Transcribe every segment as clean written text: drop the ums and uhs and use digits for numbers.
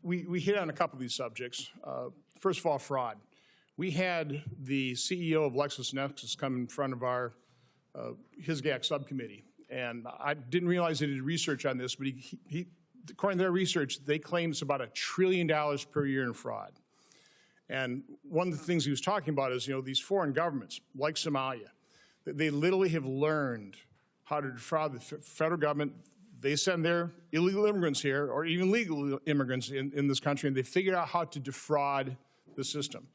we hit on a couple of these subjects. First of all, fraud. We had the CEO of LexisNexis come in front of our HISGAC subcommittee, and I didn't realize they did research on this, but according to their research, they claim it's about $1 trillion per year in fraud. And one of the things he was talking about is, these foreign governments, like Somalia, they literally have learned how to defraud the federal government. They send their illegal immigrants here, or even legal immigrants in this country, and they figure out how to defraud the system.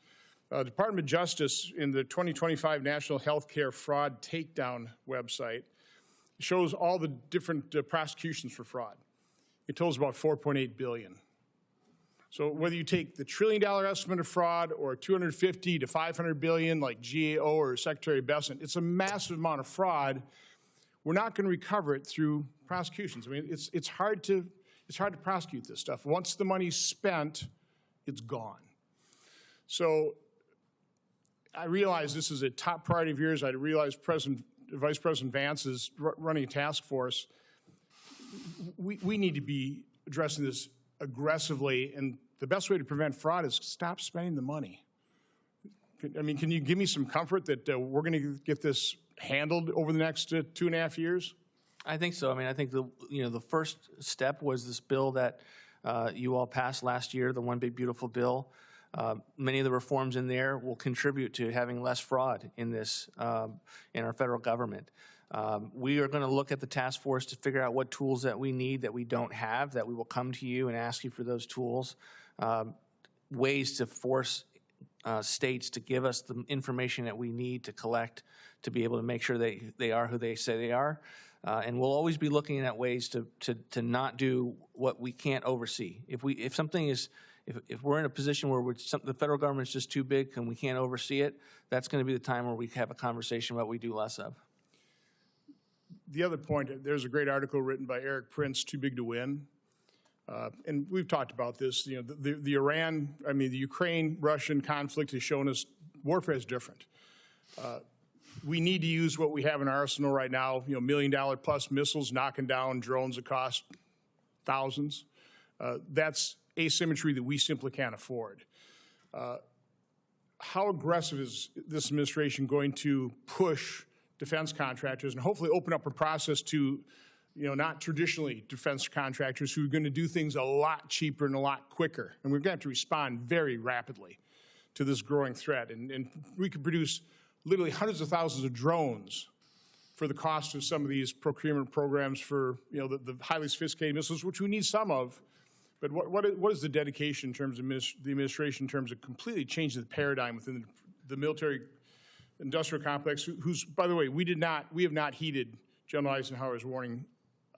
Department of Justice, in the 2025 National Healthcare Fraud Takedown website, shows all the different prosecutions for fraud. It totals about $4.8 billion. So whether you take the $1 trillion estimate of fraud or 250 to 500 billion like GAO or Secretary Bessent, it's a massive amount of fraud. We're not going to recover it through prosecutions. I mean, it's hard to prosecute this stuff. Once the money's spent, it's gone. So I realize this is a top priority of yours. I realize Vice President Vance is running a task force. We need to be addressing this aggressively, and the best way to prevent fraud is stop spending the money. I mean, can you give me some comfort that we're going to get this handled over the next 2.5 years? I think so. I mean, I think the first step was this bill that you all passed last year, the One Big Beautiful Bill. Many of the reforms in there will contribute to having less fraud in this in our federal government. We are going to look at the task force to figure out what tools that we need that we don't have, that we will come to you and ask you for those tools, ways to force states to give us the information that we need to collect to be able to make sure they are who they say they are. And we'll always be looking at ways to not do what we can't oversee. If we're in a position where the federal government is just too big and we can't oversee it, that's going to be the time where we have a conversation about what we do less of. The other point, there's a great article written by Eric Prince, Too Big to Win. And we've talked about this. The Ukraine-Russian conflict has shown us warfare is different. We need to use what we have in our arsenal right now, $1 million plus missiles knocking down drones that cost thousands. That's asymmetry that we simply can't afford. How aggressive is this administration going to push defense contractors and hopefully open up a process to, not traditionally defense contractors who are going to do things a lot cheaper and a lot quicker? And we're going to have to respond very rapidly to this growing threat. And we could produce literally hundreds of thousands of drones for the cost of some of these procurement programs for, the highly sophisticated missiles, which we need some of. But what is the dedication in terms of the administration in terms of completely changing the paradigm within the military industrial complex, who's, by the way, we have not heeded General Eisenhower's warning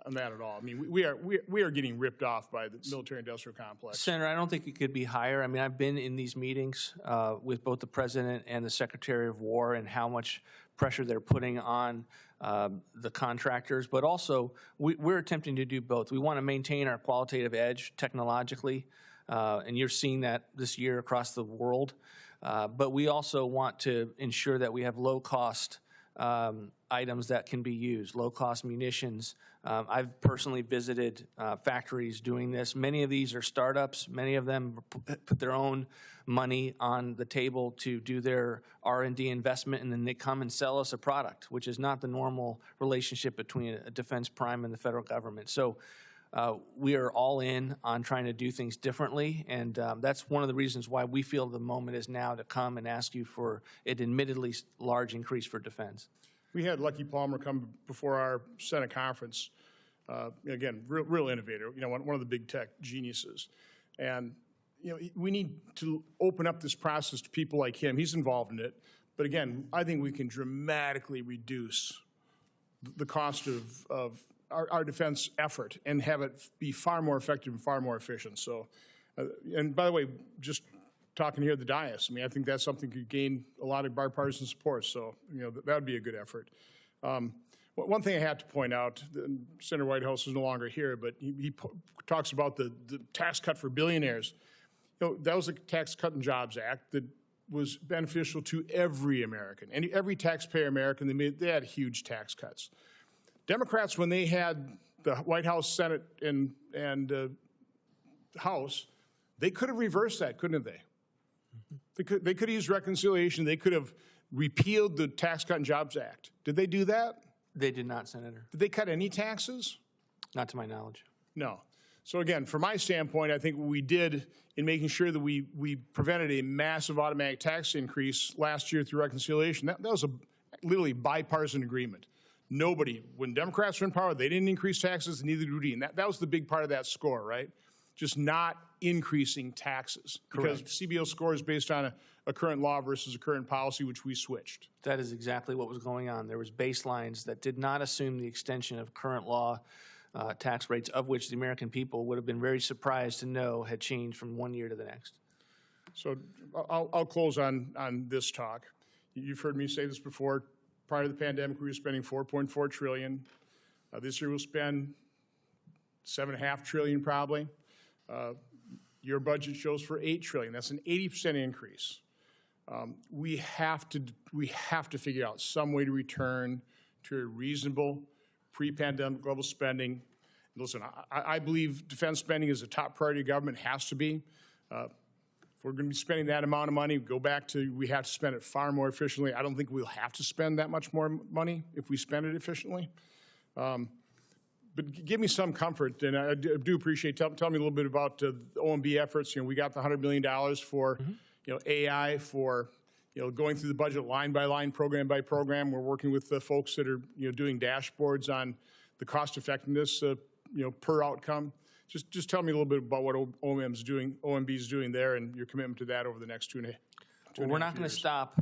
on that at all. I mean, we are getting ripped off by the military industrial complex. Senator, I don't think it could be higher. I mean, I've been in these meetings with both the President and the Secretary of War and how much pressure they're putting on the contractors, but also we're attempting to do both. We want to maintain our qualitative edge technologically, and you're seeing that this year across the world. But we also want to ensure that we have low-cost items that can be used, low-cost munitions. I've personally visited factories doing this. Many of these are startups. Many of them put their own money on the table to do their R&D investment, and then they come and sell us a product, which is not the normal relationship between a defense prime and the federal government. So we are all in on trying to do things differently, and that's one of the reasons why we feel the moment is now to come and ask you for an admittedly large increase for defense. We had Lucky Palmer come before our Senate conference. Again, real innovator, one of the big tech geniuses. And, we need to open up this process to people like him. He's involved in it. But again, I think we can dramatically reduce the cost of our defense effort and have it be far more effective and far more efficient. So, and by the way, just talking here at the dais, I think that's something that could gain a lot of bipartisan support. So, that would be a good effort. One thing I have to point out, Senator Whitehouse is no longer here, but he talks about the tax cut for billionaires. That was a Tax Cut and Jobs Act that was beneficial to every American, and every taxpayer American. They had huge tax cuts. Democrats, when they had the White House, Senate, and House, They could have reversed that, couldn't they? They could have used reconciliation. They could have repealed the Tax Cut and Jobs Act. Did they do that? They did not, Senator. Did they cut any taxes? Not to my knowledge. No. So again, from my standpoint, I think what we did in making sure that we prevented a massive automatic tax increase last year through reconciliation, that was a literally bipartisan agreement. Nobody, when Democrats were in power, they didn't increase taxes, and neither did we. And that was the big part of that score, right? Just not increasing taxes. Because CBO score is based on a current law versus a current policy, which we switched. That is exactly what was going on. There was baselines that did not assume the extension of current law tax rates, of which the American people would have been very surprised to know had changed from one year to the next. So I'll close on this talk. You've heard me say this before. Prior to the pandemic, we were spending $4.4 trillion. This year we'll spend $7.5 trillion probably. Your budget shows for $8 trillion. That's an 80% increase. We have to figure out some way to return to a reasonable pre-pandemic level spending. Listen, I believe defense spending is a top priority of government, has to be. If we're going to be spending that amount of money, go back to we have to spend it far more efficiently. I don't think we'll have to spend that much more money if we spend it efficiently. But give me some comfort, and I do appreciate. Tell me a little bit about the OMB efforts. We got the $100 million for AI, for going through the budget line by line, program by program. We're working with the folks that are doing dashboards on the cost effectiveness per outcome. Just tell me a little bit about what OMB is doing there, and your commitment to that over the next 2.5 years. Well, we're not going to stop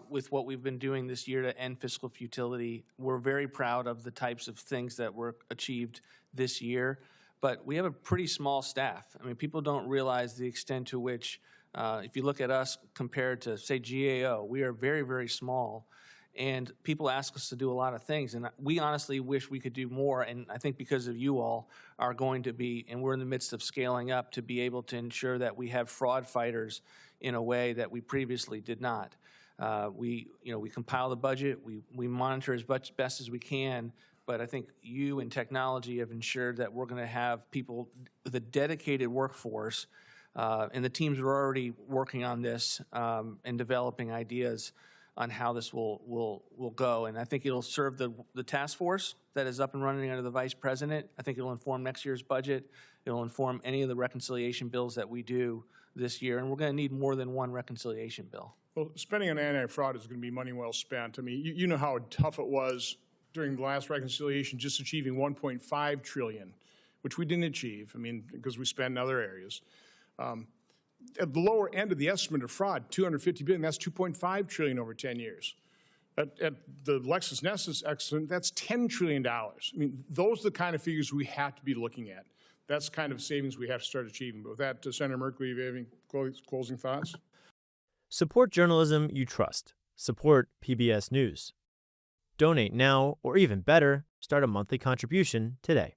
with what we've been doing this year to end fiscal futility. We're very proud of the types of things that were achieved this year, but we have a pretty small staff. I mean, people don't realize the extent to which, if you look at us compared to, say, GAO, we are very, very small. And people ask us to do a lot of things, and we honestly wish we could do more, and I think because of you all are going to be, and we're in the midst of scaling up to be able to ensure that we have fraud fighters in a way that we previously did not. We compile the budget, we monitor as best as we can, but I think you and technology have ensured that we're going to have people with a dedicated workforce, and the teams are already working on this and developing ideas on how this will go. And I think it'll serve the task force that is up and running under the Vice President. I think it'll inform next year's budget. It'll inform any of the reconciliation bills that we do this year. And we're going to need more than one reconciliation bill. Well, spending on anti-fraud is going to be money well spent. I mean, you know how tough it was during the last reconciliation just achieving $1.5 trillion, which we didn't achieve, because we spend in other areas. At the lower end of the estimate of fraud, $250 billion, that's $2.5 trillion over 10 years. At the LexisNexis estimate, that's $10 trillion. Those are the kind of figures we have to be looking at. That's the kind of savings we have to start achieving. But with that, Senator Merkley, do you have any closing thoughts? Support journalism you trust. Support PBS News. Donate now, or even better, start a monthly contribution today.